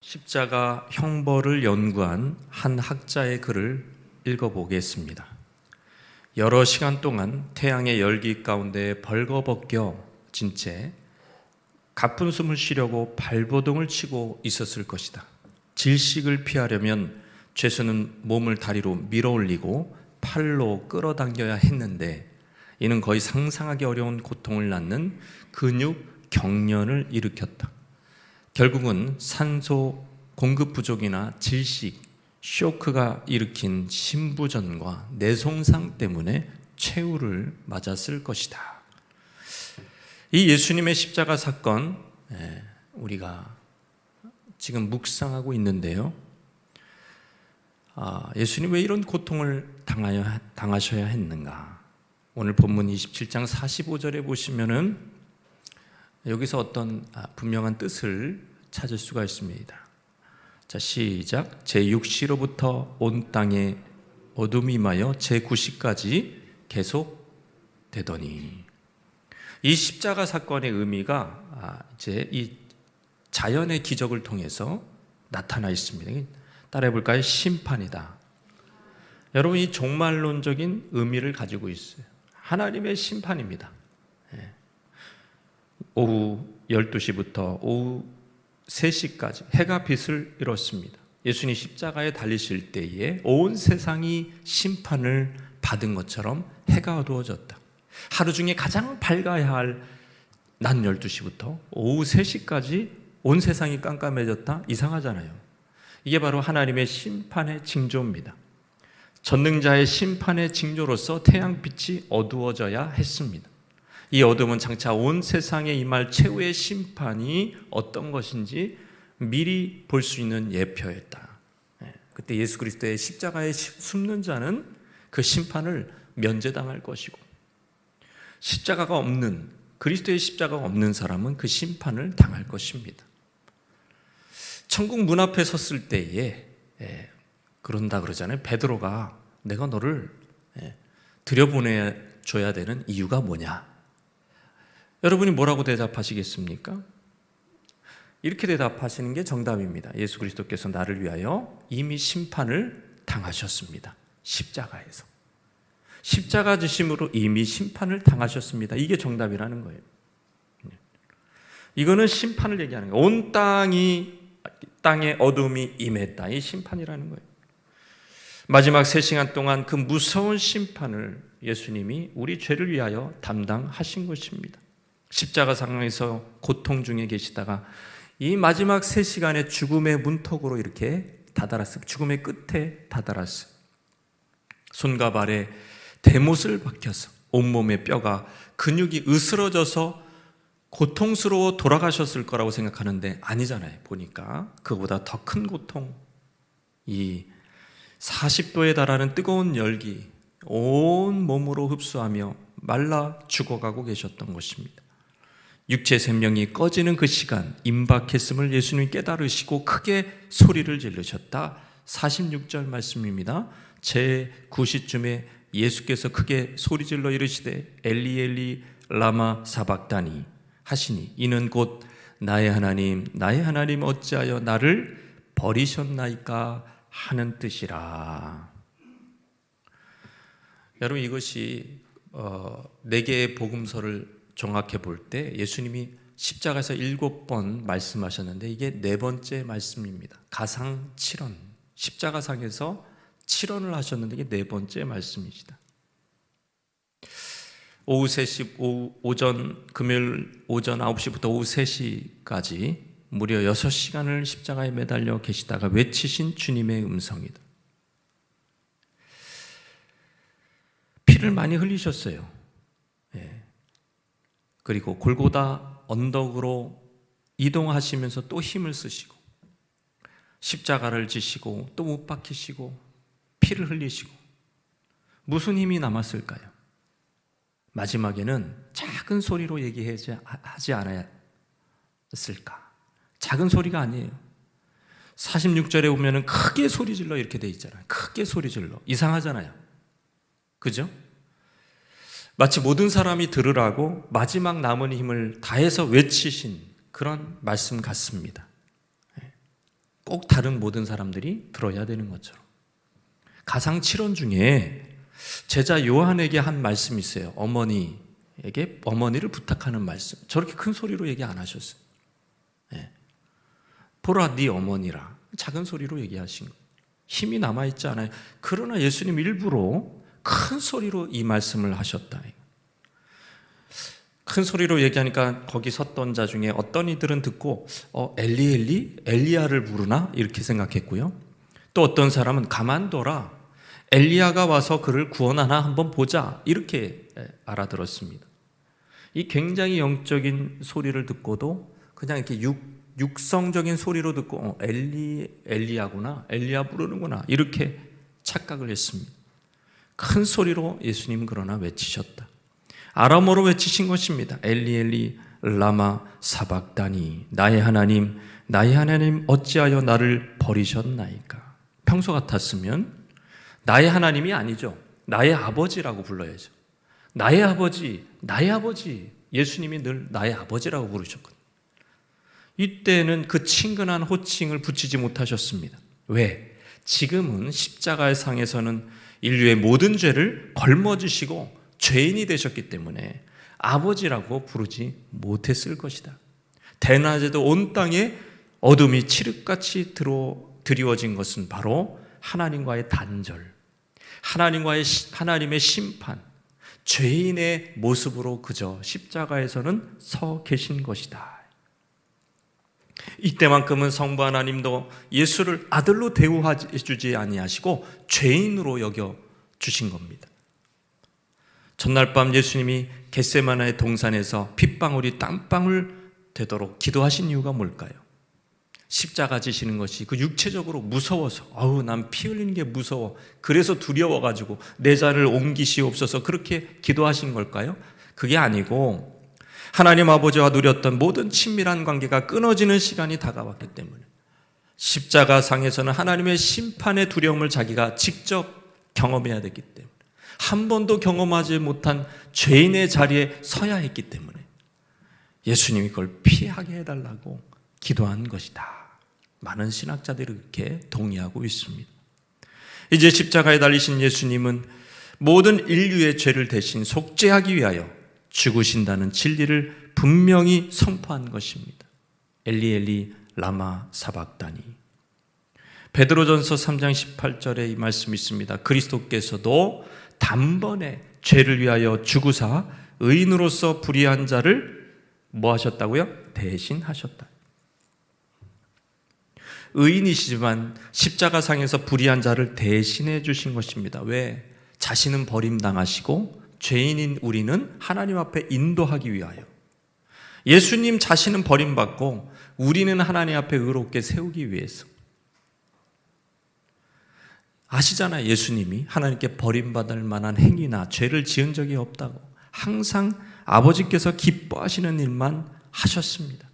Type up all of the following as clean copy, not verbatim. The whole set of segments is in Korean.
십자가 형벌을 연구한 한 학자의 글을 읽어보겠습니다. 여러 시간 동안 태양의 열기 가운데 벌거벗겨 진 채 가쁜 숨을 쉬려고 발버둥을 치고 있었을 것이다. 질식을 피하려면 죄수는 몸을 다리로 밀어올리고 팔로 끌어당겨야 했는데 이는 거의 상상하기 어려운 고통을 낳는 근육 경련을 일으켰다. 결국은 산소 공급 부족이나 질식, 쇼크가 일으킨 심부전과 뇌손상 때문에 최후를 맞았을 것이다. 이 예수님의 십자가 사건, 우리가 지금 묵상하고 있는데요. 예수님 왜 이런 고통을 당하셔야 했는가? 오늘 본문 27장 45절에 보시면은 여기서 어떤 분명한 뜻을 찾을 수가 있습니다. 자, 시작. 제6시로부터 온 땅에 어둠이 임하여 제9시까지 계속되더니, 이 십자가 사건의 의미가 이제 이 자연의 기적을 통해서 나타나 있습니다. 따라해 볼까요? 심판이다. 여러분, 이 종말론적인 의미를 가지고 있어요. 하나님의 심판입니다. 오후 12시부터 오후 3시까지 해가 빛을 잃었습니다. 예수님 십자가에 달리실 때에 온 세상이 심판을 받은 것처럼 해가 어두워졌다. 하루 중에 가장 밝아야 할 낮 12시부터 오후 3시까지 온 세상이 깜깜해졌다? 이상하잖아요. 이게 바로 하나님의 심판의 징조입니다. 전능자의 심판의 징조로서 태양빛이 어두워져야 했습니다. 이 어둠은 장차 온 세상에 임할 최후의 심판이 어떤 것인지 미리 볼 수 있는 예표였다. 그때 예수 그리스도의 십자가에 숨는 자는 그 심판을 면제당할 것이고, 십자가가 없는, 그리스도의 십자가가 없는 사람은 그 심판을 당할 것입니다. 천국 문 앞에 섰을 때에 그런다 그러잖아요. 베드로가 내가 너를 들여보내줘야 되는 이유가 뭐냐? 여러분이 뭐라고 대답하시겠습니까? 이렇게 대답하시는 게 정답입니다. 예수 그리스도께서 나를 위하여 이미 심판을 당하셨습니다. 십자가에서. 십자가 지심으로 이미 심판을 당하셨습니다. 이게 정답이라는 거예요. 이거는 심판을 얘기하는 거예요. 온 땅에 어둠이 임했다. 이 심판이라는 거예요. 마지막 3시간 동안 그 무서운 심판을 예수님이 우리 죄를 위하여 담당하신 것입니다. 십자가 상황에서 고통 중에 계시다가 이 마지막 3시간의 죽음의 문턱으로 이렇게 다다랐어요. 죽음의 끝에 다다랐어요. 손과 발에 대못을 박혀서 온몸의 뼈가 근육이 으스러져서 고통스러워 돌아가셨을 거라고 생각하는데 아니잖아요. 보니까 그보다 더 큰 고통, 이 40도에 달하는 뜨거운 열기 온 몸으로 흡수하며 말라 죽어가고 계셨던 것입니다. 육체 생명이 꺼지는 그 시간, 임박했음을 예수님이 깨달으시고 크게 소리를 지르셨다. 46절 말씀입니다. 제9시쯤에 예수께서 크게 소리질러 이르시되 엘리 엘리 라마 사박다니 하시니 이는 곧 나의 하나님 어찌하여 나를 버리셨나이까 하는 뜻이라. 여러분, 이것이 4개의 복음서를 정확해 볼 때 예수님이 십자가에서 7번 말씀하셨는데 이게 4번째 말씀입니다. 가상 7언, 십자가상에서 7언을 하셨는데 이게 4번째 말씀이시다. 오후 3시, 금요일 오전 9시부터 오후 3시까지 무려 6시간을 십자가에 매달려 계시다가 외치신 주님의 음성이다. 피를 많이 흘리셨어요. 그리고 골고다 언덕으로 이동하시면서 또 힘을 쓰시고 십자가를 지시고 또 못 박히시고 피를 흘리시고 무슨 힘이 남았을까요? 마지막에는 작은 소리로 얘기하지 않았을까? 작은 소리가 아니에요. 46절에 보면 크게 소리질러 이렇게 돼 있잖아요. 크게 소리질러. 이상하잖아요. 그죠? 마치 모든 사람이 들으라고 마지막 남은 힘을 다해서 외치신 그런 말씀 같습니다. 꼭 다른 모든 사람들이 들어야 되는 것처럼. 가상 7원 중에 제자 요한에게 한 말씀이 있어요. 어머니를 부탁하는 말씀. 저렇게 큰 소리로 얘기 안 하셨어요. 네. 보라 네 어머니라. 작은 소리로 얘기하신 거예요. 힘이 남아있지 않아요. 그러나 예수님 일부러 큰 소리로 이 말씀을 하셨다. 큰 소리로 얘기하니까 거기 섰던 자 중에 어떤 이들은 듣고 엘리야를 부르나? 이렇게 생각했고요. 또 어떤 사람은 가만둬라. 엘리야가 와서 그를 구원하나 한번 보자. 이렇게 알아들었습니다. 이 굉장히 영적인 소리를 듣고도 그냥 이렇게 육성적인 소리로 듣고 엘리야구나. 엘리야 부르는구나. 이렇게 착각을 했습니다. 큰 소리로 예수님 그러나 외치셨다. 아람어로 외치신 것입니다. 엘리 엘리 라마 사박다니 나의 하나님 어찌하여 나를 버리셨나이까. 평소 같았으면 나의 하나님이 아니죠. 나의 아버지라고 불러야죠. 나의 아버지. 예수님이 늘 나의 아버지라고 부르셨거든요. 이때는 그 친근한 호칭을 붙이지 못하셨습니다. 왜? 지금은 십자가의 상에서는 인류의 모든 죄를 걸머지시고 죄인이 되셨기 때문에 아버지라고 부르지 못했을 것이다. 대낮에도 온 땅에 어둠이 칠흑같이 드리워진 것은 바로 하나님과의 단절, 하나님의 심판, 죄인의 모습으로 그저 십자가에서는 서 계신 것이다. 이때만큼은 성부 하나님도 예수를 아들로 대우해 주지 아니하시고 죄인으로 여겨 주신 겁니다. 전날 밤 예수님이 겟세마나의 동산에서 핏방울이 땀방울 되도록 기도하신 이유가 뭘까요? 십자가 지시는 것이 그 육체적으로 무서워서 난 피 흘리는 게 무서워 그래서 두려워가지고 내 자를 옮기시옵소서 그렇게 기도하신 걸까요? 그게 아니고 하나님 아버지와 누렸던 모든 친밀한 관계가 끊어지는 시간이 다가왔기 때문에 십자가 상에서는 하나님의 심판의 두려움을 자기가 직접 경험해야 됐기 때문에 한 번도 경험하지 못한 죄인의 자리에 서야 했기 때문에 예수님이 그걸 피하게 해달라고 기도한 것이다. 많은 신학자들이 그렇게 동의하고 있습니다. 이제 십자가에 달리신 예수님은 모든 인류의 죄를 대신 속죄하기 위하여 죽으신다는 진리를 분명히 선포한 것입니다. 엘리 엘리 라마 사박다니. 베드로전서 3장 18절에 이 말씀이 있습니다. 그리스도께서도 단번에 죄를 위하여 죽으사 의인으로서 불의한 자를 뭐 하셨다고요? 대신하셨다. 의인이시지만 십자가상에서 불의한 자를 대신해 주신 것입니다. 왜? 자신은 버림당하시고 죄인인 우리는 하나님 앞에 인도하기 위하여. 예수님 자신은 버림받고 우리는 하나님 앞에 의롭게 세우기 위해서. 아시잖아요. 예수님이 하나님께 버림받을 만한 행위나 죄를 지은 적이 없다고. 항상 아버지께서 기뻐하시는 일만 하셨습니다.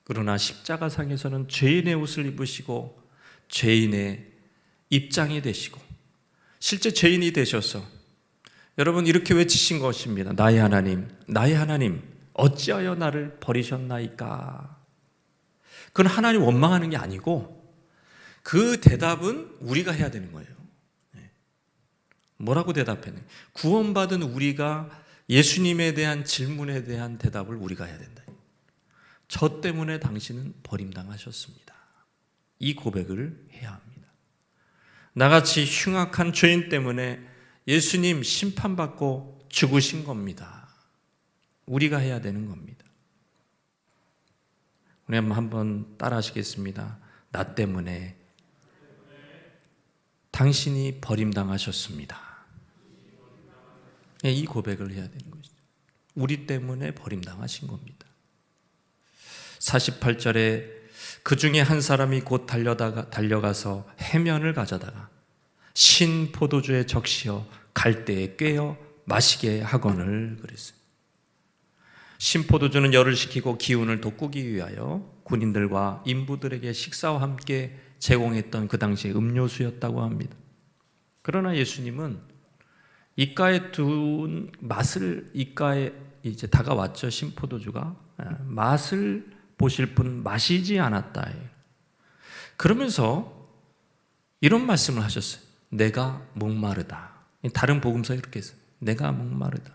그러나 십자가상에서는 죄인의 옷을 입으시고 죄인의 입장이 되시고 실제 죄인이 되셔서 여러분 이렇게 외치신 것입니다. 나의 하나님 어찌하여 나를 버리셨나이까. 그건 하나님 원망하는 게 아니고 그 대답은 우리가 해야 되는 거예요. 뭐라고 대답했냐? 구원받은 우리가 예수님에 대한 질문에 대한 대답을 우리가 해야 된다. 저 때문에 당신은 버림당하셨습니다. 이 고백을 해야 합니다. 나같이 흉악한 죄인 때문에 예수님 심판받고 죽으신 겁니다. 우리가 해야 되는 겁니다. 우리 한번 따라 하시겠습니다. 나 때문에 당신이 버림당하셨습니다. 이 고백을 해야 되는 것이죠. 우리 때문에 버림당하신 겁니다. 48절에 그 중에 한 사람이 곧 달려가서 해면을 가져다가 신 포도주에 적시어 갈대에 꿰어 마시게 하거늘 그랬어요. 신 포도주는 열을 식히고 기운을 돋구기 위하여 군인들과 인부들에게 식사와 함께 제공했던 그 당시의 음료수였다고 합니다. 그러나 예수님은 입가에 둔 맛을 입가에 이제 다가왔죠. 신포도주가 맛을 보실 분 마시지 않았다. 그러면서 이런 말씀을 하셨어요. 내가 목마르다. 다른 복음서에 이렇게 했어요. 내가 목마르다.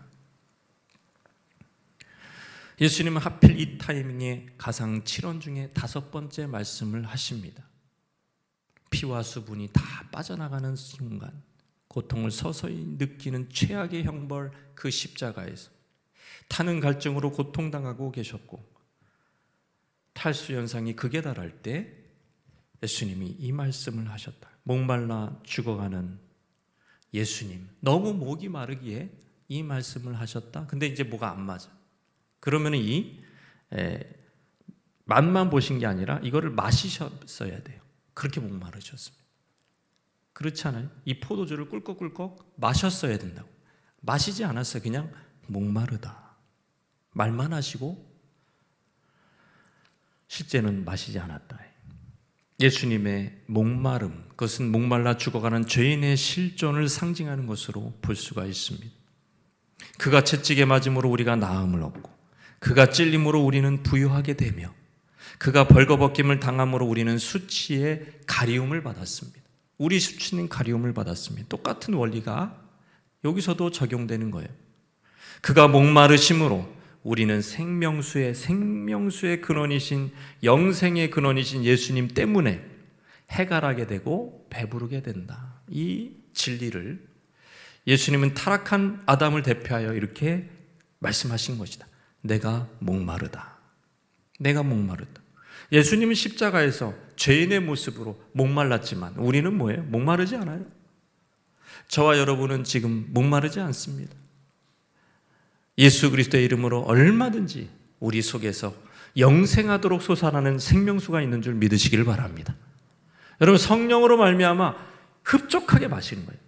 예수님은 하필 이 타이밍에 가상 7원 중에 5번째 말씀을 하십니다. 피와 수분이 다 빠져나가는 순간 고통을 서서히 느끼는 최악의 형벌, 그 십자가에서 타는 갈증으로 고통당하고 계셨고, 탈수 현상이 극에 달할 때 예수님이 이 말씀을 하셨다. 목말라 죽어가는 예수님, 너무 목이 마르기에 이 말씀을 하셨다. 근데 이제 뭐가 안 맞아. 그러면 이 맛만 보신 게 아니라 이거를 마시셨어야 돼요. 그렇게 목마르셨습니다. 그렇지 않아요? 이 포도주를 꿀꺽꿀꺽 마셨어야 된다고. 마시지 않았어요. 그냥 목마르다. 말만 하시고 실제는 마시지 않았다. 예수님의 목마름, 그것은 목말라 죽어가는 죄인의 실존을 상징하는 것으로 볼 수가 있습니다. 그가 채찍에 맞음으로 우리가 나음을 얻고, 그가 찔림으로 우리는 부유하게 되며, 그가 벌거벗김을 당함으로 우리는 수치의 가리움을 받았습니다. 우리 수치는 가리움을 받았습니다. 똑같은 원리가 여기서도 적용되는 거예요. 그가 목마르심으로 우리는 생명수의 근원이신, 영생의 근원이신 예수님 때문에 해갈하게 되고 배부르게 된다. 이 진리를 예수님은 타락한 아담을 대표하여 이렇게 말씀하신 것이다. 내가 목마르다. 내가 목마르다. 예수님은 십자가에서 죄인의 모습으로 목말랐지만 우리는 뭐예요? 목마르지 않아요. 저와 여러분은 지금 목마르지 않습니다. 예수 그리스도의 이름으로 얼마든지 우리 속에서 영생하도록 솟아나는 생명수가 있는 줄 믿으시길 바랍니다. 여러분, 성령으로 말미암아 흡족하게 마시는 거예요.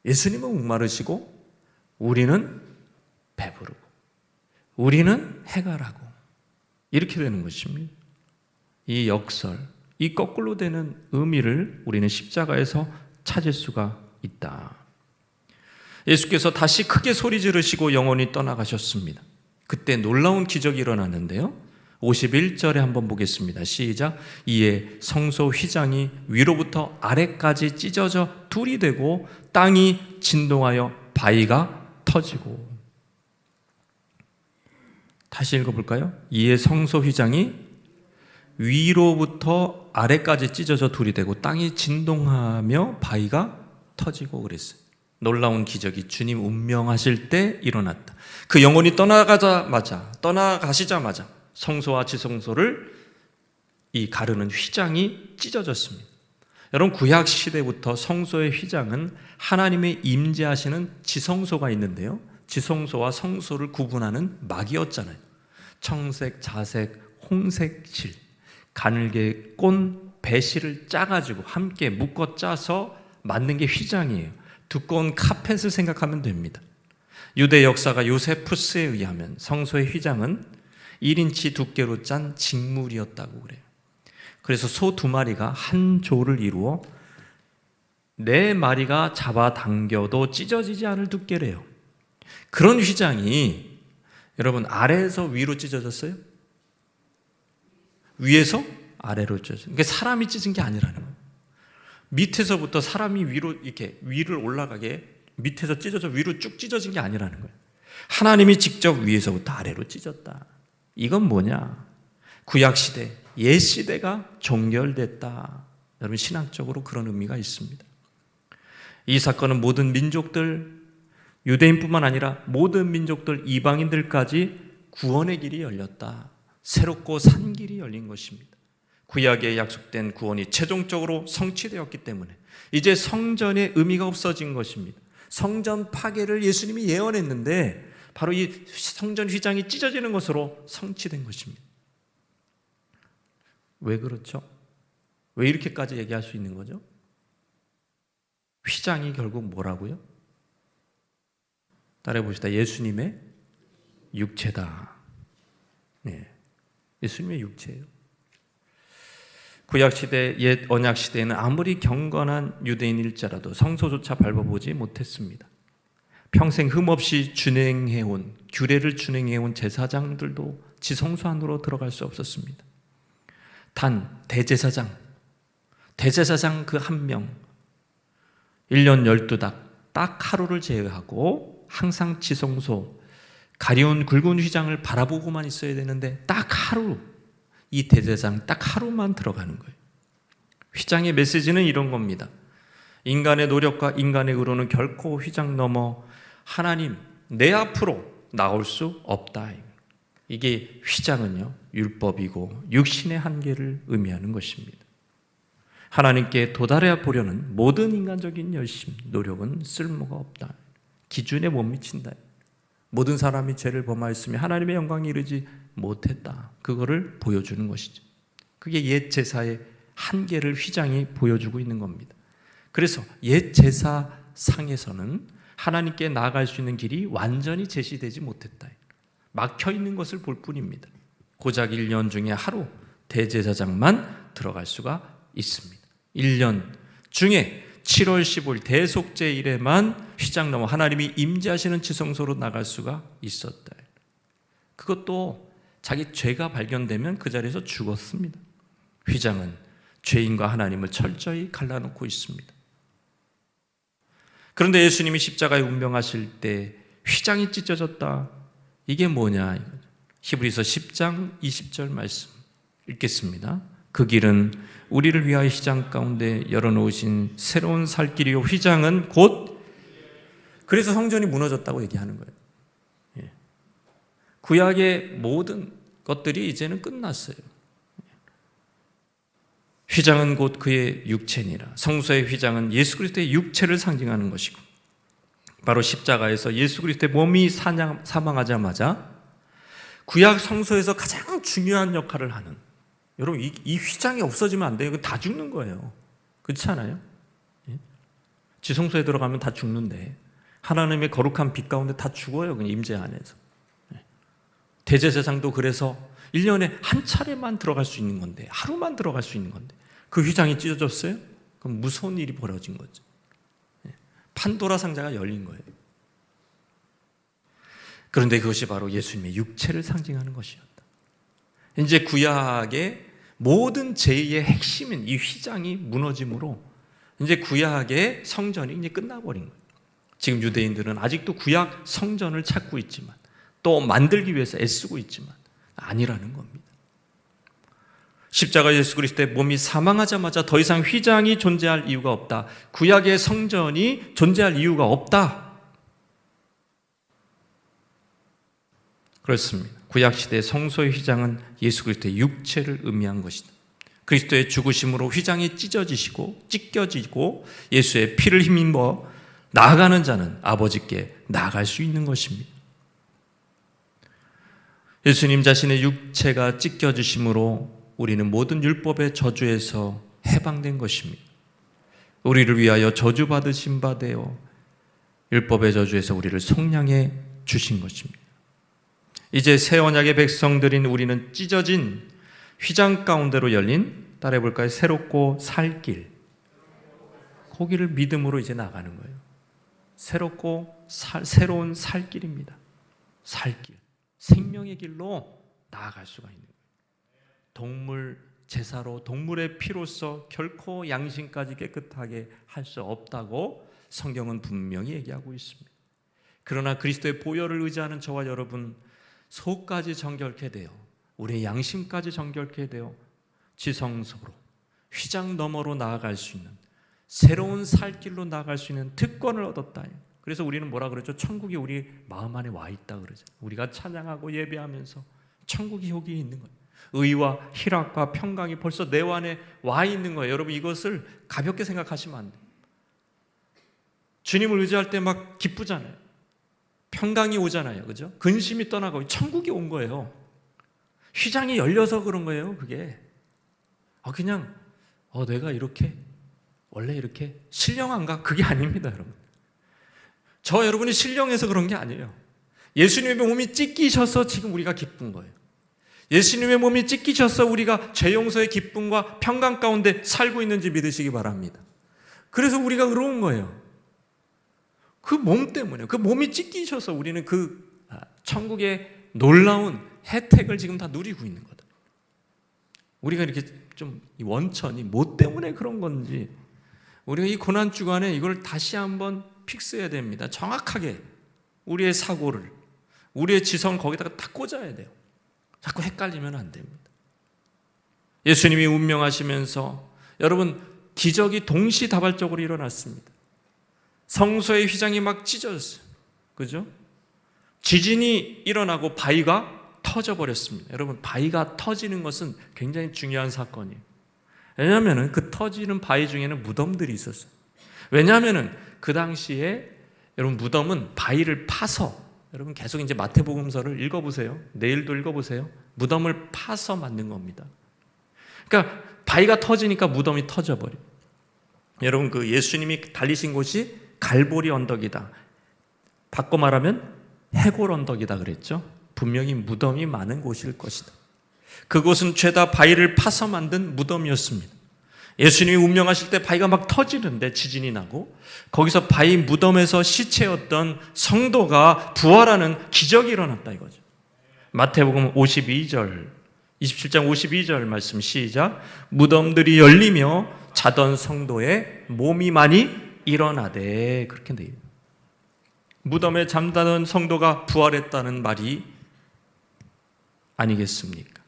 예수님은 목마르시고 우리는 배부르고 우리는 해갈하고 이렇게 되는 것입니다. 이 역설, 이 거꾸로 되는 의미를 우리는 십자가에서 찾을 수가 있다. 예수께서 다시 크게 소리 지르시고 영원히 떠나가셨습니다. 그때 놀라운 기적이 일어났는데요. 51절에 한번 보겠습니다. 시작. 이에 성소 휘장이 위로부터 아래까지 찢어져 둘이 되고 땅이 진동하여 바위가 터지고. 다시 읽어볼까요? 이에 성소 휘장이 위로부터 아래까지 찢어져 둘이 되고 땅이 진동하며 바위가 터지고 그랬어요. 놀라운 기적이 주님 운명하실 때 일어났다. 그 영혼이 떠나가시자마자 성소와 지성소를 이 가르는 휘장이 찢어졌습니다. 여러분, 구약 시대부터 성소의 휘장은 하나님의 임재하시는 지성소가 있는데요, 지성소와 성소를 구분하는 막이었잖아요. 청색, 자색, 홍색 실, 가늘게 꼰 배실을 짜가지고 함께 묶어 짜서 만든 게 휘장이에요. 두꺼운 카펫을 생각하면 됩니다. 유대 역사가 요세푸스에 의하면 성소의 휘장은 1인치 두께로 짠 직물이었다고 그래요. 그래서 소 2마리가 한 조를 이루어 4마리가 잡아당겨도 찢어지지 않을 두께래요. 그런 휘장이 여러분 아래에서 위로 찢어졌어요? 위에서 아래로 찢어졌어요. 그러니까 사람이 찢은 게 아니라는 거예요. 밑에서부터 사람이 위를 올라가게 밑에서 찢어져 위로 쭉 찢어진 게 아니라는 거예요. 하나님이 직접 위에서부터 아래로 찢었다. 이건 뭐냐? 구약시대, 옛시대가 종결됐다. 여러분, 신학적으로 그런 의미가 있습니다. 이 사건은 모든 민족들, 유대인뿐만 아니라 모든 민족들, 이방인들까지 구원의 길이 열렸다. 새롭고 산 길이 열린 것입니다. 구약에 약속된 구원이 최종적으로 성취되었기 때문에 이제 성전의 의미가 없어진 것입니다. 성전 파괴를 예수님이 예언했는데 바로 이 성전 휘장이 찢어지는 것으로 성취된 것입니다. 왜 그렇죠? 왜 이렇게까지 얘기할 수 있는 거죠? 휘장이 결국 뭐라고요? 따라해 봅시다. 예수님의 육체다. 네, 예수님의 육체예요. 구약시대, 옛 언약시대에는 아무리 경건한 유대인일지라도 성소조차 밟아보지 못했습니다. 평생 흠없이 규례를 준행해온 제사장들도 지성소 안으로 들어갈 수 없었습니다. 단 대제사장 그 한 명, 1년 12닭 딱 하루를 제외하고 항상 지성소 가려운 굵은 휘장을 바라보고만 있어야 되는데 딱 하루, 이 대제사장 딱 하루만 들어가는 거예요. 휘장의 메시지는 이런 겁니다. 인간의 노력과 인간의 의로는 결코 휘장 넘어 하나님 내 앞으로 나올 수 없다. 이게 휘장은요, 율법이고 육신의 한계를 의미하는 것입니다. 하나님께 도달해 보려는 모든 인간적인 열심, 노력은 쓸모가 없다. 기준에 못 미친다. 모든 사람이 죄를 범하였으며 하나님의 영광에 이르지 못했다. 그거를 보여주는 것이죠. 그게 옛 제사의 한계를 휘장이 보여주고 있는 겁니다. 그래서 옛 제사상에서는 하나님께 나아갈 수 있는 길이 완전히 제시되지 못했다. 막혀 있는 것을 볼 뿐입니다. 고작 1년 중에 하루 대제사장만 들어갈 수가 있습니다. 1년 중에 7월 15일 대속제일에만 휘장 넘어 하나님이 임재하시는 지성소로 나갈 수가 있었다. 그것도 자기 죄가 발견되면 그 자리에서 죽었습니다. 휘장은 죄인과 하나님을 철저히 갈라놓고 있습니다. 그런데 예수님이 십자가에 운명하실 때 휘장이 찢어졌다. 이게 뭐냐? 히브리서 10장 20절 말씀 읽겠습니다. 그 길은 우리를 위하여 휘장 가운데 열어놓으신 새로운 살 길이요 휘장은 곧, 그래서 성전이 무너졌다고 얘기하는 거예요. 구약의 모든 것들이 이제는 끝났어요. 휘장은 곧 그의 육체니라. 성소의 휘장은 예수 그리스도의 육체를 상징하는 것이고, 바로 십자가에서 예수 그리스도의 몸이 사망하자마자 구약 성소에서 가장 중요한 역할을 하는, 여러분 이 휘장이 없어지면 안 돼요. 이거 다 죽는 거예요. 그렇지 않아요? 지성소에 들어가면 다 죽는데 하나님의 거룩한 빛 가운데 다 죽어요. 그냥 임재 안에서. 대제사장도 그래서 1년에 한 차례만 들어갈 수 있는 건데, 하루만 들어갈 수 있는 건데 그 휘장이 찢어졌어요? 그럼 무서운 일이 벌어진 거죠. 판도라 상자가 열린 거예요. 그런데 그것이 바로 예수님의 육체를 상징하는 것이었다. 이제 구약의 모든 제의의 핵심인 이 휘장이 무너짐으로 이제 구약의 성전이 이제 끝나버린 거예요. 지금 유대인들은 아직도 구약 성전을 찾고 있지만, 또 만들기 위해서 애쓰고 있지만 아니라는 겁니다. 십자가 예수 그리스도의 몸이 사망하자마자 더 이상 휘장이 존재할 이유가 없다. 구약의 성전이 존재할 이유가 없다. 그렇습니다. 구약시대의 성소의 휘장은 예수 그리스도의 육체를 의미한 것이다. 그리스도의 죽으심으로 휘장이 찢겨지고 예수의 피를 힘입어 나아가는 자는 아버지께 나아갈 수 있는 것입니다. 예수님 자신의 육체가 찢겨지심으로 우리는 모든 율법의 저주에서 해방된 것입니다. 우리를 위하여 저주받으신 바 되어 율법의 저주에서 우리를 속량해 주신 것입니다. 이제 새 언약의 백성들인 우리는 찢어진 휘장 가운데로 열린, 따라해 볼까요? 새롭고 살 길. 그 길을 믿음으로 이제 나가는 거예요. 새로운 살 길입니다. 살 길. 생명의 길로 나아갈 수가 있는 거예요. 동물 제사로, 동물의 피로써 결코 양심까지 깨끗하게 할 수 없다고 성경은 분명히 얘기하고 있습니다. 그러나 그리스도의 보혈을 의지하는 저와 여러분, 속까지 정결케 되어 우리의 양심까지 정결케 되어 지성소로, 휘장 너머로 나아갈 수 있는, 새로운 살 길로 나아갈 수 있는 특권을 얻었다. 그래서 우리는 뭐라 그러죠? 천국이 우리 마음 안에 와 있다 그러죠. 우리가 찬양하고 예배하면서 천국이 여기 있는 거예요. 의와 희락과 평강이 벌써 내 안에 와 있는 거예요. 여러분, 이것을 가볍게 생각하시면 안 돼요. 주님을 의지할 때 막 기쁘잖아요. 평강이 오잖아요. 그죠? 근심이 떠나고 천국이 온 거예요. 휘장이 열려서 그런 거예요. 그게 그냥 내가 이렇게 원래 이렇게 신령한가? 그게 아닙니다. 여러분, 저 여러분이 신령해서 그런 게 아니에요. 예수님의 몸이 찢기셔서 지금 우리가 기쁜 거예요. 예수님의 몸이 찢기셔서 우리가 죄 용서의 기쁨과 평강 가운데 살고 있는지 믿으시기 바랍니다. 그래서 우리가 의로운 거예요. 그 몸 때문에, 그 몸이 찢기셔서 우리는 그 천국의 놀라운 혜택을 지금 다 누리고 있는 거다. 우리가 이렇게 좀 원천이 뭐 때문에 그런 건지 우리가 이 고난 주간에 이걸 다시 한번 픽스해야 됩니다. 정확하게 우리의 사고를, 우리의 지성을 거기다가 딱 꽂아야 돼요. 자꾸 헷갈리면 안 됩니다. 예수님이 운명하시면서 여러분 기적이 동시다발적으로 일어났습니다. 성소의 휘장이 막 찢어졌어요. 그죠? 지진이 일어나고 바위가 터져버렸습니다. 여러분 바위가 터지는 것은 굉장히 중요한 사건이에요. 왜냐하면 그 터지는 바위 중에는 무덤들이 있었어요. 왜냐하면 그 당시에 여러분 무덤은 바위를 파서, 여러분 계속 이제 마태복음서를 읽어보세요. 내일도 읽어보세요. 무덤을 파서 만든 겁니다. 그러니까 바위가 터지니까 무덤이 터져버려요. 여러분 그 예수님이 달리신 곳이 갈보리 언덕이다. 바꿔 말하면 해골 언덕이다 그랬죠. 분명히 무덤이 많은 곳일 것이다. 그곳은 죄다 바위를 파서 만든 무덤이었습니다. 예수님이 운명하실 때 바위가 막 터지는데 지진이 나고 거기서 바위 무덤에서 시체였던 성도가 부활하는 기적이 일어났다 이거죠. 마태복음 52절 27장 52절 말씀 시작. 무덤들이 열리며 자던 성도의 몸이 많이 일어나되, 그렇게 돼요. 무덤에 잠자던 성도가 부활했다는 말이 아니겠습니까?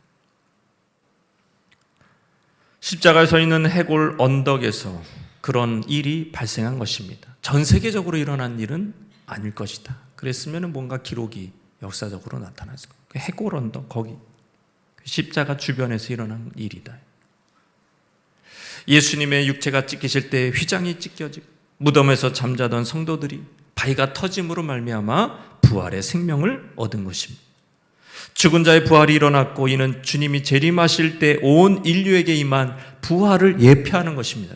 십자가에 서 있는 해골 언덕에서 그런 일이 발생한 것입니다. 전 세계적으로 일어난 일은 아닐 것이다. 그랬으면 뭔가 기록이 역사적으로 나타났을 거예요. 해골 언덕 거기 십자가 주변에서 일어난 일이다. 예수님의 육체가 찢기실 때 휘장이 찢겨지고 무덤에서 잠자던 성도들이 바위가 터짐으로 말미암아 부활의 생명을 얻은 것입니다. 죽은 자의 부활이 일어났고 이는 주님이 재림하실 때 온 인류에게 임한 부활을 예표하는 것입니다.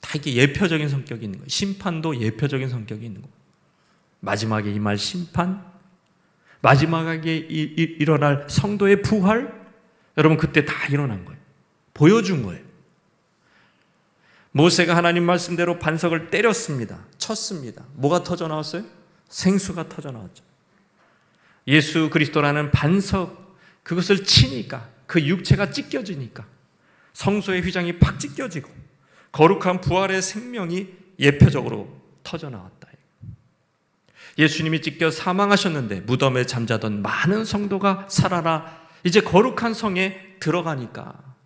다 이게 예표적인 성격이 있는 거예요. 심판도 예표적인 성격이 있는 거예요. 마지막에 임할 심판, 마지막에 일어날 성도의 부활, 여러분 그때 다 일어난 거예요. 보여준 거예요. 모세가 하나님 말씀대로 반석을 때렸습니다. 쳤습니다. 뭐가 터져 나왔어요? 생수가 터져 나왔죠. 예수 그리스도라는 반석, 그것을 치니까 그 육체가 찢겨지니까 성소의 휘장이 팍 찢겨지고 거룩한 부활의 생명이 예표적으로 터져 나왔다. 예수님이 찢겨 사망하셨는데 무덤에 잠자던 많은 성도가 살아나 이제 거룩한 성에 들어가니까,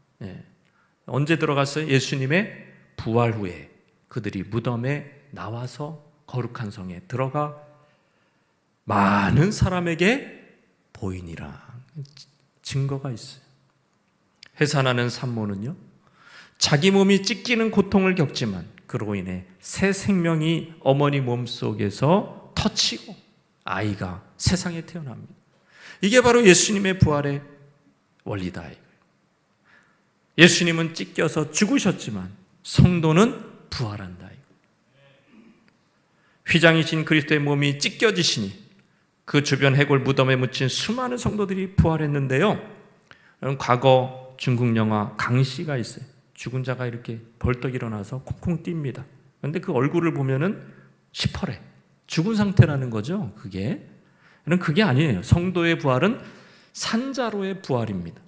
언제 들어갔어요? 예수님의 부활 후에 그들이 무덤에 나와서 거룩한 성에 들어가 많은 사람에게 보이니라. 증거가 있어요. 해산하는 산모는요, 자기 몸이 찢기는 고통을 겪지만 그로 인해 새 생명이 어머니 몸속에서 터치고 아이가 세상에 태어납니다. 이게 바로 예수님의 부활의 원리다. 예수님은 찢겨서 죽으셨지만 성도는 부활한다. 휘장이신 그리스도의 몸이 찢겨지시니 그 주변 해골 무덤에 묻힌 수많은 성도들이 부활했는데요. 과거 중국 영화 강시가 있어요. 죽은 자가 이렇게 벌떡 일어나서 콩콩 뜁니다. 그런데 그 얼굴을 보면은 시퍼래. 죽은 상태라는 거죠. 그게 아니에요. 성도의 부활은 산자로의 부활입니다.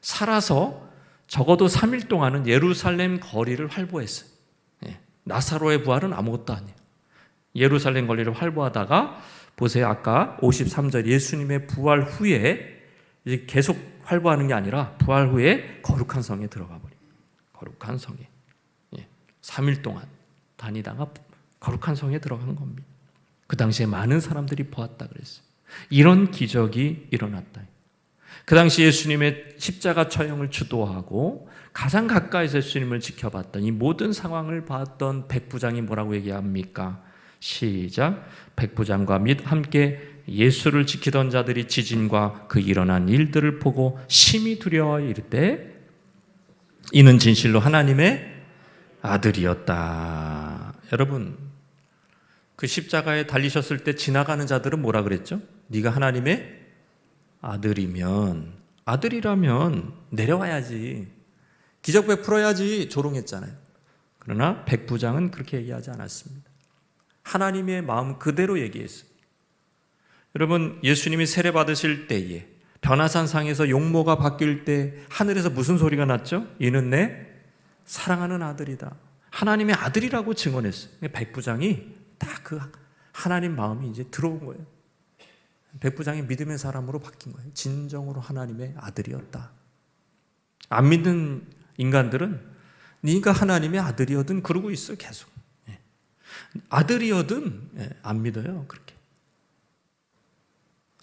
살아서 적어도 3일 동안은 예루살렘 거리를 활보했어요. 나사로의 부활은 아무것도 아니에요. 예루살렘 거리를 활보하다가 보세요. 아까 53절 예수님의 부활 후에 이제 계속 활보하는 게 아니라 부활 후에 거룩한 성에 들어가 버려요. 거룩한 성에 3일 동안 다니다가 거룩한 성에 들어간 겁니다. 그 당시에 많은 사람들이 보았다 그랬어요. 이런 기적이 일어났다. 그 당시 예수님의 십자가 처형을 주도하고 가장 가까이서 예수님을 지켜봤던 이 모든 상황을 봤던 백부장이 뭐라고 얘기합니까? 시작. 백부장과 및 함께 예수를 지키던 자들이 지진과 그 일어난 일들을 보고 심히 두려워 이르되 이는 진실로 하나님의 아들이었다. 여러분, 그 십자가에 달리셨을 때 지나가는 자들은 뭐라 그랬죠? 네가 하나님의 아들이라면 내려와야지, 기적 베풀어야지 조롱했잖아요. 그러나 백부장은 그렇게 얘기하지 않았습니다. 하나님의 마음 그대로 얘기했어요. 여러분, 예수님이 세례 받으실 때에 변화산 상에서 용모가 바뀔 때 하늘에서 무슨 소리가 났죠? 이는 내 사랑하는 아들이다. 하나님의 아들이라고 증언했어요. 백부장이 딱 그 하나님 마음이 이제 들어온 거예요. 백부장이 믿음의 사람으로 바뀐 거예요. 진정으로 하나님의 아들이었다. 안 믿는 인간들은 네가 하나님의 아들이거든 그러고 있어 계속. 아들이거든 안 믿어요 그렇게.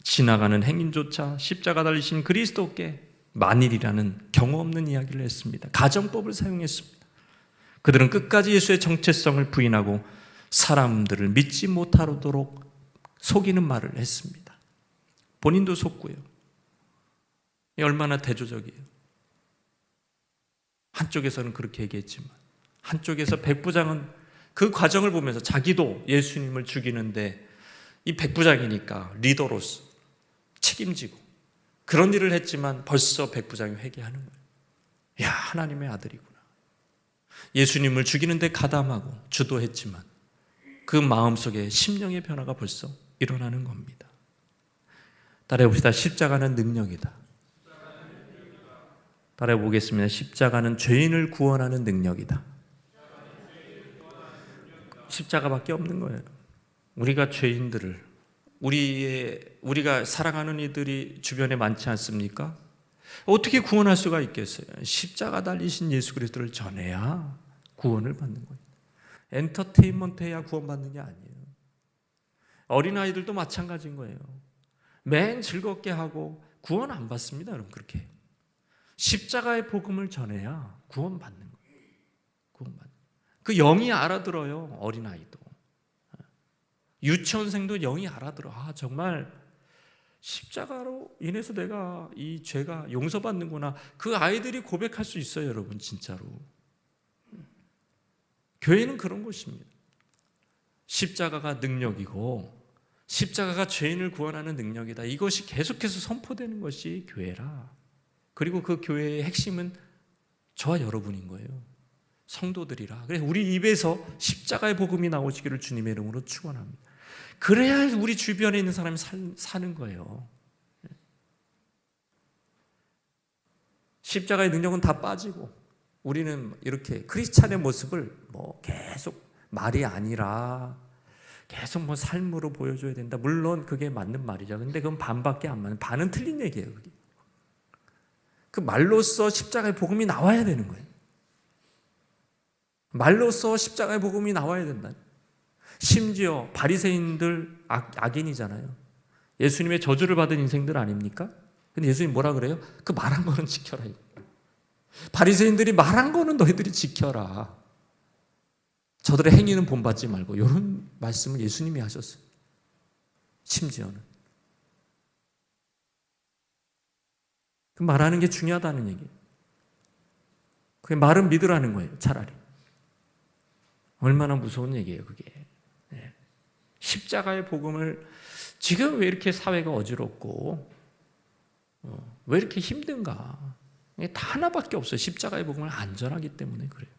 지나가는 행인조차 십자가 달리신 그리스도께 만일이라는 경험 없는 이야기를 했습니다. 가정법을 사용했습니다. 그들은 끝까지 예수의 정체성을 부인하고 사람들을 믿지 못하도록 속이는 말을 했습니다. 본인도 속고요. 얼마나 대조적이에요. 한쪽에서는 그렇게 얘기했지만 한쪽에서 백부장은 그 과정을 보면서 자기도 예수님을 죽이는데 이 백부장이니까 리더로서 책임지고 그런 일을 했지만 벌써 백부장이 회개하는 거예요. 야, 하나님의 아들이구나. 예수님을 죽이는데 가담하고 주도했지만 그 마음속에 심령의 변화가 벌써 일어나는 겁니다. 따라해봅시다. 십자가는 능력이다. 따라해보겠습니다. 십자가는 죄인을 구원하는 능력이다. 십자가밖에 없는 거예요. 우리가 죄인들을 우리가 사랑하는 이들이 주변에 많지 않습니까? 어떻게 구원할 수가 있겠어요? 십자가 달리신 예수 그리스도를 전해야 구원을 받는 거예요. 엔터테인먼트 해야 구원받는 게 아니에요. 어린아이들도 마찬가지인 거예요. 맨 즐겁게 하고 구원 안 받습니다. 여러분 그렇게. 십자가의 복음을 전해야 구원받는 거예요. 구원받는. 그 영이 알아들어요. 어린아이도. 유치원생도 영이 알아들어. 아, 정말 십자가로 인해서 내가 이 죄가 용서받는구나. 그 아이들이 고백할 수 있어요, 여러분, 진짜로. 교회는 그런 곳입니다. 십자가가 능력이고 십자가가 죄인을 구원하는 능력이다. 이것이 계속해서 선포되는 것이 교회라. 그리고 그 교회의 핵심은 저와 여러분인 거예요. 성도들이라. 그래서 우리 입에서 십자가의 복음이 나오시기를 주님의 이름으로 축원합니다. 그래야 우리 주변에 있는 사람이 사는 거예요. 십자가의 능력은 다 빠지고 우리는 이렇게 크리스찬의 모습을 계속 말이 아니라 계속 삶으로 보여줘야 된다. 물론 그게 맞는 말이죠. 근데 그건 반밖에 안 맞는, 반은 틀린 얘기예요. 그게. 그 말로써 십자가의 복음이 나와야 되는 거예요. 말로써 십자가의 복음이 나와야 된다. 심지어 바리새인들 악인이잖아요. 예수님의 저주를 받은 인생들 아닙니까? 근데 예수님 뭐라 그래요? 그 말한 거는 지켜라. 바리새인들이 말한 거는 너희들이 지켜라. 저들의 행위는 본받지 말고. 이런 말씀을 예수님이 하셨어요. 심지어는. 그 말하는 게 중요하다는 얘기예요. 그게 말은 믿으라는 거예요. 차라리. 얼마나 무서운 얘기예요, 그게. 네. 십자가의 복음을 지금 왜 이렇게 사회가 어지럽고 왜 이렇게 힘든가? 다 하나밖에 없어요. 십자가의 복음을 안전하기 때문에 그래요.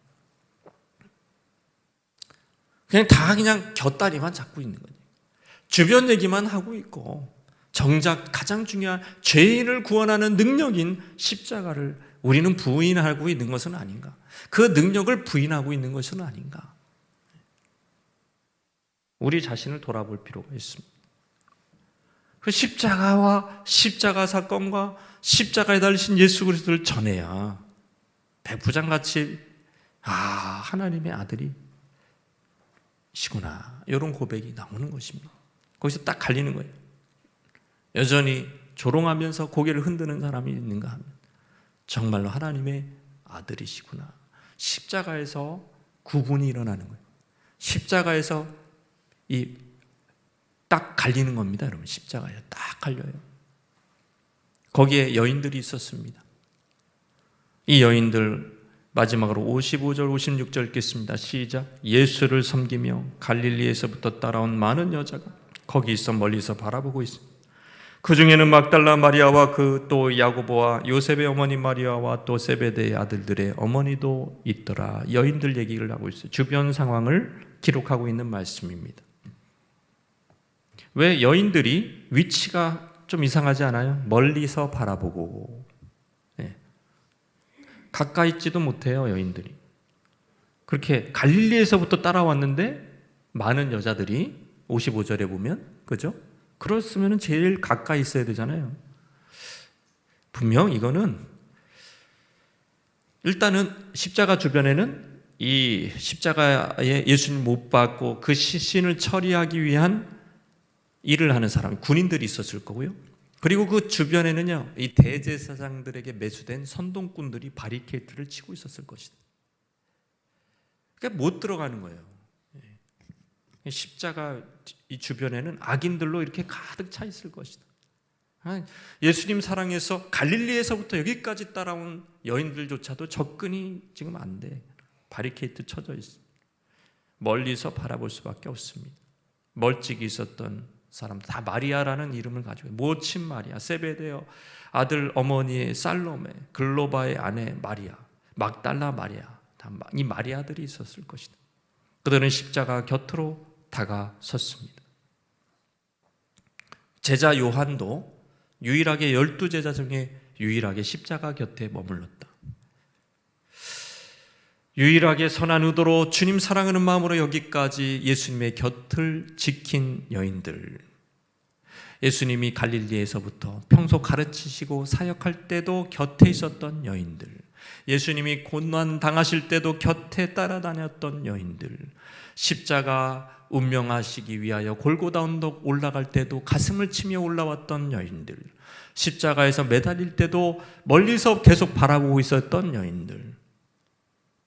그냥 곁다리만 잡고 있는 거예요. 주변 얘기만 하고 있고 정작 가장 중요한 죄인을 구원하는 능력인 십자가를 우리는 부인하고 있는 것은 아닌가? 그 능력을 부인하고 있는 것은 아닌가? 우리 자신을 돌아볼 필요가 있습니다. 그 십자가와 십자가 사건과 십자가에 달리신 예수 그리스도를 전해야 백부장같이 하나님의 아들이시구나 이런 고백이 나오는 것입니다. 거기서 딱 갈리는 거예요. 여전히 조롱하면서 고개를 흔드는 사람이 있는가 하면 정말로 하나님의 아들이시구나. 십자가에서 구분이 일어나는 거예요. 십자가에서 딱 갈리는 겁니다, 여러분. 십자가에 딱 갈려요. 거기에 여인들이 있었습니다. 이 여인들 마지막으로 55절 56절 읽겠습니다. 시작. 예수를 섬기며 갈릴리에서부터 따라온 많은 여자가 거기 있어 멀리서 바라보고 있습니다. 그 중에는 막달라 마리아와 그 또 야고보와 요셉의 어머니 마리아와 또 세베대의 아들들의 어머니도 있더라. 여인들 얘기를 하고 있어요. 주변 상황을 기록하고 있는 말씀입니다. 왜 여인들이 위치가 좀 이상하지 않아요? 멀리서 바라보고. 예. 가까이 있지도 못해요, 여인들이. 그렇게 갈릴리에서부터 따라왔는데 많은 여자들이 55절에 보면, 그죠? 그렇으면 제일 가까이 있어야 되잖아요. 분명 이거는 일단은 십자가 주변에는 이 십자가에 예수님 못 박고 그 시신을 처리하기 위한 일을 하는 사람, 군인들이 있었을 거고요. 그리고 그 주변에는요, 이 대제사장들에게 매수된 선동꾼들이 바리케이트를 치고 있었을 것이다. 그러니까 못 들어가는 거예요. 십자가 이 주변에는 악인들로 이렇게 가득 차 있을 것이다. 예수님 사랑해서 갈릴리에서부터 여기까지 따라온 여인들조차도 접근이 지금 안 돼. 바리케이트 쳐져 있어. 멀리서 바라볼 수밖에 없습니다. 멀찍이 있었던 사람 다 마리아라는 이름을 가지고, 모친 마리아, 세베데오 아들 어머니의 살로메, 글로바의 아내 마리아, 막달라 마리아, 이 마리아들이 있었을 것이다. 그들은 십자가 곁으로 다가섰습니다. 제자 요한도 유일하게 12제자 중에 유일하게 십자가 곁에 머물렀다. 유일하게 선한 의도로 주님 사랑하는 마음으로 여기까지 예수님의 곁을 지킨 여인들, 예수님이 갈릴리에서부터 평소 가르치시고 사역할 때도 곁에 있었던 여인들, 예수님이 고난 당하실 때도 곁에 따라다녔던 여인들, 십자가 운명하시기 위하여 골고다 언덕 올라갈 때도 가슴을 치며 올라왔던 여인들, 십자가에서 매달릴 때도 멀리서 계속 바라보고 있었던 여인들,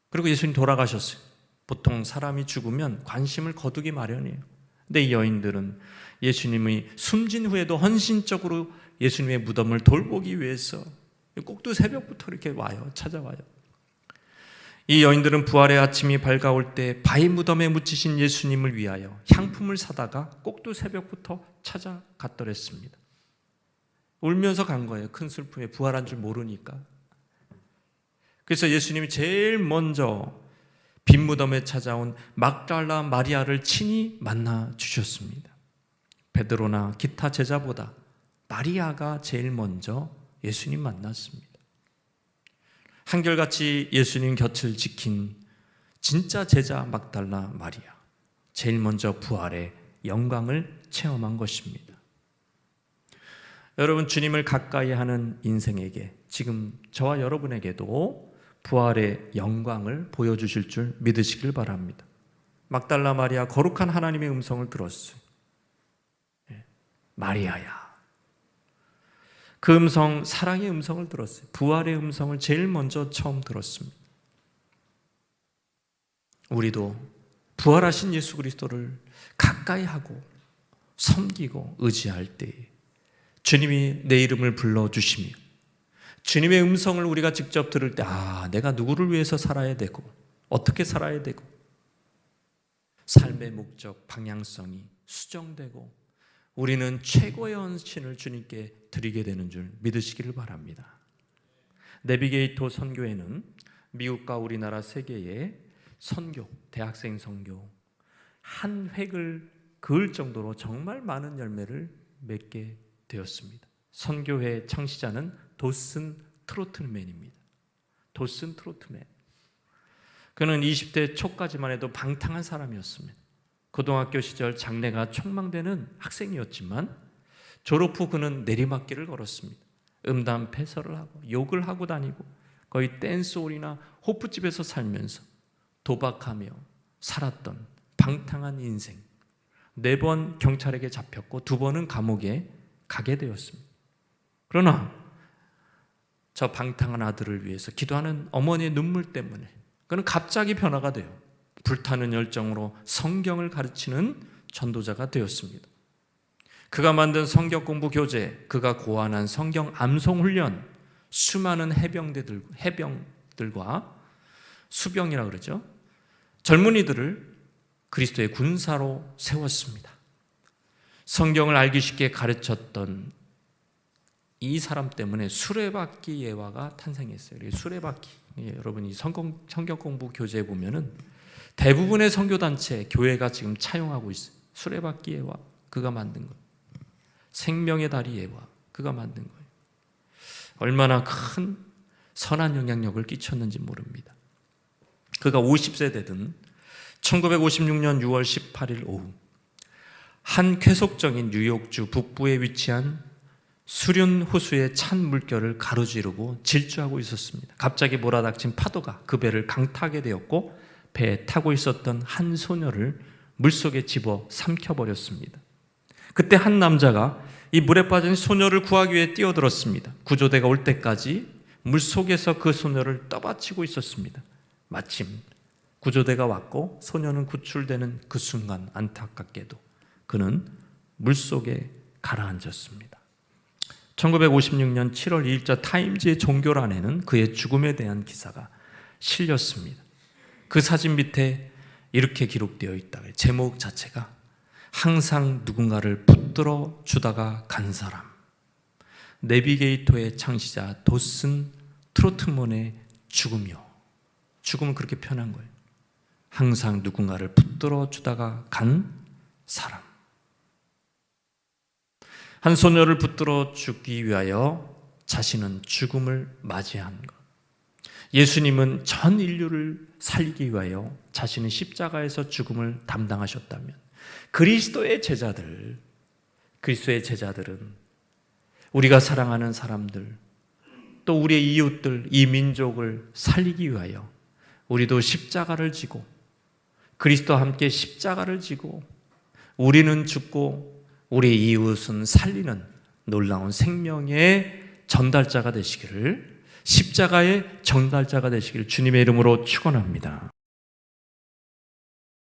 그리고 예수님 돌아가셨어요. 보통 사람이 죽으면 관심을 거두기 마련이에요. 근데 이 여인들은 예수님이 숨진 후에도 헌신적으로 예수님의 무덤을 돌보기 위해서 꼭두 새벽부터 이렇게 와요. 찾아와요. 이 여인들은 부활의 아침이 밝아올 때 바위 무덤에 묻히신 예수님을 위하여 향품을 사다가 꼭두 새벽부터 찾아갔더랬습니다. 울면서 간 거예요. 큰 슬픔에, 부활한 줄 모르니까. 그래서 예수님이 제일 먼저 빈 무덤에 찾아온 막달라 마리아를 친히 만나 주셨습니다. 베드로나 기타 제자보다 마리아가 제일 먼저 예수님 만났습니다. 한결같이 예수님 곁을 지킨 진짜 제자 막달라 마리아, 제일 먼저 부활의 영광을 체험한 것입니다. 여러분, 주님을 가까이 하는 인생에게 지금 저와 여러분에게도 부활의 영광을 보여주실 줄 믿으시길 바랍니다. 막달라 마리아 거룩한 하나님의 음성을 들었어요. 마리아야. 그 음성, 사랑의 음성을 들었어요. 부활의 음성을 제일 먼저 처음 들었습니다. 우리도 부활하신 예수 그리스도를 가까이 하고 섬기고 의지할 때에 주님이 내 이름을 불러주시며 주님의 음성을 우리가 직접 들을 때, 내가 누구를 위해서 살아야 되고 어떻게 살아야 되고 삶의 목적, 방향성이 수정되고 우리는 최고의 헌신을 주님께 드리게 되는 줄 믿으시기를 바랍니다. 내비게이터 선교회는 미국과 우리나라 세계의 선교, 대학생 선교 한 획을 그을 정도로 정말 많은 열매를 맺게 되었습니다. 선교회 창시자는 도슨 트로트맨입니다. 도슨 트로트맨. 그는 20대 초까지만 해도 방탕한 사람이었습니다. 고등학교 시절 장래가 촉망되는 학생이었지만 졸업 후 그는 내리막길을 걸었습니다. 음담 패설을 하고 욕을 하고 다니고 거의 댄스홀이나 호프집에서 살면서 도박하며 살았던 방탕한 인생. 4번 경찰에게 잡혔고 2번은 감옥에 가게 되었습니다. 그러나 저 방탕한 아들을 위해서 기도하는 어머니의 눈물 때문에 그는 갑자기 변화가 돼요. 불타는 열정으로 성경을 가르치는 전도자가 되었습니다. 그가 만든 성경 공부 교재, 그가 고안한 성경 암송 훈련, 수많은 해병들과 수병이라 그러죠. 젊은이들을 그리스도의 군사로 세웠습니다. 성경을 알기 쉽게 가르쳤던 이 사람 때문에 수레바퀴 예화가 탄생했어요. 수레바퀴. 여러분, 이 성경 공부 교재에 보면은 대부분의 선교단체, 교회가 지금 차용하고 있어요. 수레바퀴 예화, 그가 만든 것. 생명의 다리 예화, 그가 만든 거예요. 얼마나 큰 선한 영향력을 끼쳤는지 모릅니다. 그가 50세 되던 1956년 6월 18일 오후 한 쾌속정인 뉴욕주 북부에 위치한 수륜 호수의 찬 물결을 가로지르고 질주하고 있었습니다. 갑자기 몰아닥친 파도가 그 배를 강타하게 되었고 배에 타고 있었던 한 소녀를 물속에 집어 삼켜버렸습니다. 그때 한 남자가 이 물에 빠진 소녀를 구하기 위해 뛰어들었습니다. 구조대가 올 때까지 물속에서 그 소녀를 떠받치고 있었습니다. 마침 구조대가 왔고 소녀는 구출되는 그 순간 안타깝게도 그는 물속에 가라앉았습니다. 1956년 7월 2일자 타임즈의 종교란에는 그의 죽음에 대한 기사가 실렸습니다. 그 사진 밑에 이렇게 기록되어 있다. 제목 자체가 항상 누군가를 붙들어 주다가 간 사람. 내비게이터의 창시자 도슨 트로트먼의 죽음이요. 죽음은 그렇게 표현한 거예요. 항상 누군가를 붙들어 주다가 간 사람. 한 소녀를 붙들어 주기 위하여 자신은 죽음을 맞이한 것. 예수님은 전 인류를 살리기 위하여 자신은 십자가에서 죽음을 담당하셨다면 그리스도의 제자들은 우리가 사랑하는 사람들 또 우리의 이웃들, 이 민족을 살리기 위하여 우리도 십자가를 지고 그리스도와 함께 십자가를 지고 우리는 죽고 우리의 이웃은 살리는 놀라운 생명의 전달자가 되시기를, 십자가의 전달자가 되시기를 주님의 이름으로 축원합니다.